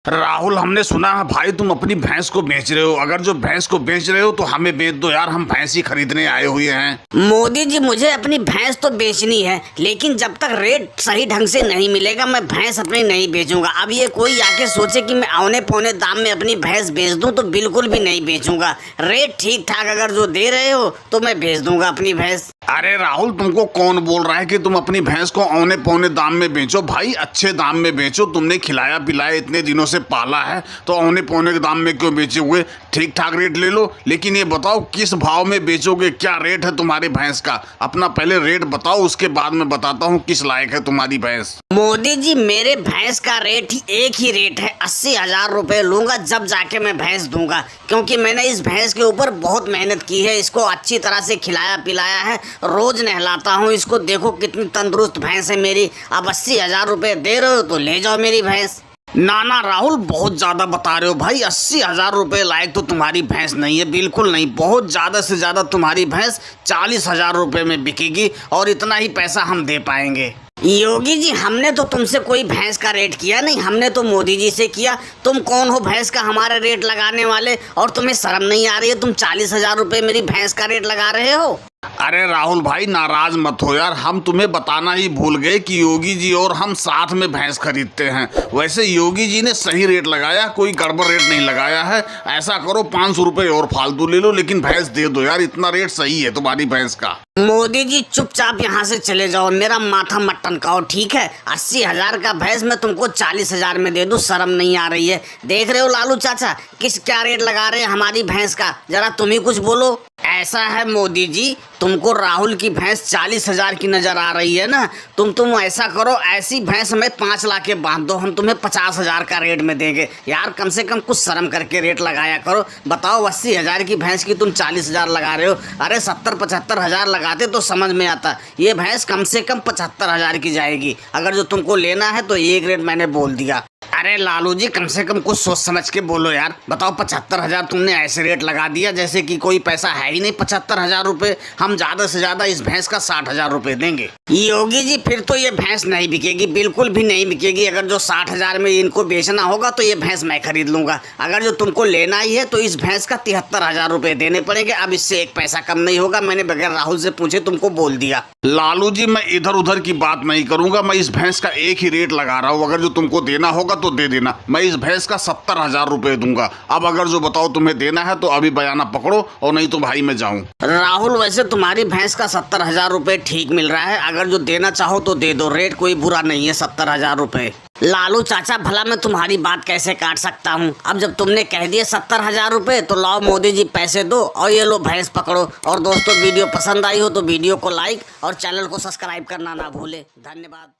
राहुल, हमने सुना है भाई तुम अपनी भैंस को बेच रहे हो। अगर जो भैंस को बेच रहे हो तो हमें बेच दो यार, हम भैंस ही खरीदने आए हुए हैं। मोदी जी, मुझे अपनी भैंस तो बेचनी है, लेकिन जब तक रेट सही ढंग से नहीं मिलेगा मैं भैंस अपनी नहीं बेचूंगा। अब ये कोई आके सोचे कि मैं औने पौने दाम में अपनी भैंस बेच दूं तो बिल्कुल भी नहीं बेचूंगा। रेट ठीक ठाक अगर जो दे रहे हो तो मैं बेच दूंगा अपनी भैंस। अरे राहुल, तुमको कौन बोल रहा है कि तुम अपनी भैंस को औने पौने दाम में बेचो? भाई अच्छे दाम में बेचो, तुमने खिलाया पिलाया इतने दिनों से पाला है तो औने पौने के दाम में क्यों बेचे हुए? ठीक ठाक रेट ले लो, लेकिन ये बताओ किस भाव में बेचोगे, क्या रेट है तुम्हारी भैंस का? अपना पहले रेट बताओ, उसके बाद मैं बताता हूँ किस लायक है तुम्हारी भैंस। मोदी जी, मेरे भैंस का रेट ही एक ही रेट है, 80,000 रुपए लूंगा जब जाके मैं भैंस दूंगा, क्योंकि मैंने इस भैंस के ऊपर बहुत मेहनत की है। इसको अच्छी तरह से खिलाया पिलाया है, रोज नहलाता हूँ इसको। देखो कितनी तंदुरुस्त भैंस है मेरी। अब 80,000 रुपए दे रहे हो तो ले जाओ मेरी भैंस। ना राहुल, बहुत ज्यादा बता रहे हो भाई। 80,000 रुपए लायक तो तुम्हारी भैंस नहीं है, बिल्कुल नहीं। बहुत ज्यादा से ज्यादा तुम्हारी भैंस 40,000 रुपए में बिकेगी और इतना ही पैसा हम दे पाएंगे। योगी जी, हमने तो तुमसे कोई भैंस का रेट किया नहीं, हमने तो मोदी जी से किया। तुम कौन हो भैंस का हमारा रेट लगाने वाले? और तुम्हें शर्म नहीं आ रही है? तुम 40,000 रुपए मेरी भैंस का रेट लगा रहे हो। अरे राहुल भाई, नाराज मत हो यार, हम तुम्हें बताना ही भूल गए कि योगी जी और हम साथ में भैंस खरीदते हैं। वैसे योगी जी ने सही रेट लगाया, कोई गड़बड़ रेट नहीं लगाया है। ऐसा करो 500 रुपए और फालतू ले लो, लेकिन भैंस दे दो यार, इतना रेट सही है तुम्हारी भैंस का। मोदी जी, चुपचाप यहाँ से चले जाओ, मेरा माथा मत टनकाओ, ठीक है? 80,000 का भैंस मैं तुमको 40,000 में दे दूं, शर्म नहीं आ रही है? देख रहे हो लालू चाचा क्या रेट लगा रहे हैं हमारी भैंस का? जरा तुम ही कुछ बोलो। ऐसा है मोदी जी, तुमको राहुल की भैंस 40,000 की नजर आ रही है ना? तुम ऐसा करो, ऐसी भैंस हमें 5 लाख के बांध दो, हम तुम्हें 50,000 का रेट में देंगे। यार कम से कम कुछ शर्म करके रेट लगाया करो। बताओ, 80,000 की भैंस की तुम 40,000 लगा रहे हो। अरे 70-75,000 लगाते तो समझ में आता। ये भैंस कम से कम 75,000 की जाएगी। अगर जो तुमको लेना है तो एक रेट मैंने बोल दिया। अरे लालू जी, कम से कम कुछ सोच समझ के बोलो यार। बताओ, 75,000 तुमने ऐसे रेट लगा दिया जैसे कि कोई पैसा है ही नहीं। 75,000 रुपए, हम ज्यादा से ज्यादा इस भैंस का 60,000 रुपए देंगे। योगी जी, फिर तो ये भैंस नहीं बिकेगी, बिल्कुल भी नहीं बिकेगी। अगर जो 60,000 में इनको बेचना होगा तो ये भैंस मैं खरीद लूंगा। अगर जो तुमको लेना ही है तो इस भैंस का 73,000 रुपए देने पड़ेंगे। अब इससे एक पैसा कम नहीं होगा, मैंने बगैर राहुल से पूछे तुमको बोल दिया। लालू जी, मैं इधर उधर की बात नहीं करूंगा, मैं इस भैंस का एक ही रेट लगा रहा हूँ। अगर जो तुमको देना होगा तो दे देना, मैं इस भैंस का 70,000 रुपए दूंगा। अब अगर जो बताओ तुम्हें देना है तो अभी बयाना पकड़ो, और नहीं तो भाई मैं जाऊं। राहुल, वैसे तुम्हारी भैंस का 70,000 रुपए ठीक मिल रहा है, अगर जो देना चाहो तो दे दो। रेट कोई बुरा नहीं है, 70,000 रुपए। लालू चाचा, भला मैं तुम्हारी बात कैसे काट सकता हूँ? अब जब तुमने कह दिए 70,000 रुपए तो लाओ मोदी जी पैसे दो और ये लो भैंस पकड़ो। और दोस्तों, वीडियो पसंद आई हो तो वीडियो को लाइक और चैनल को सब्सक्राइब करना ना भूले। धन्यवाद।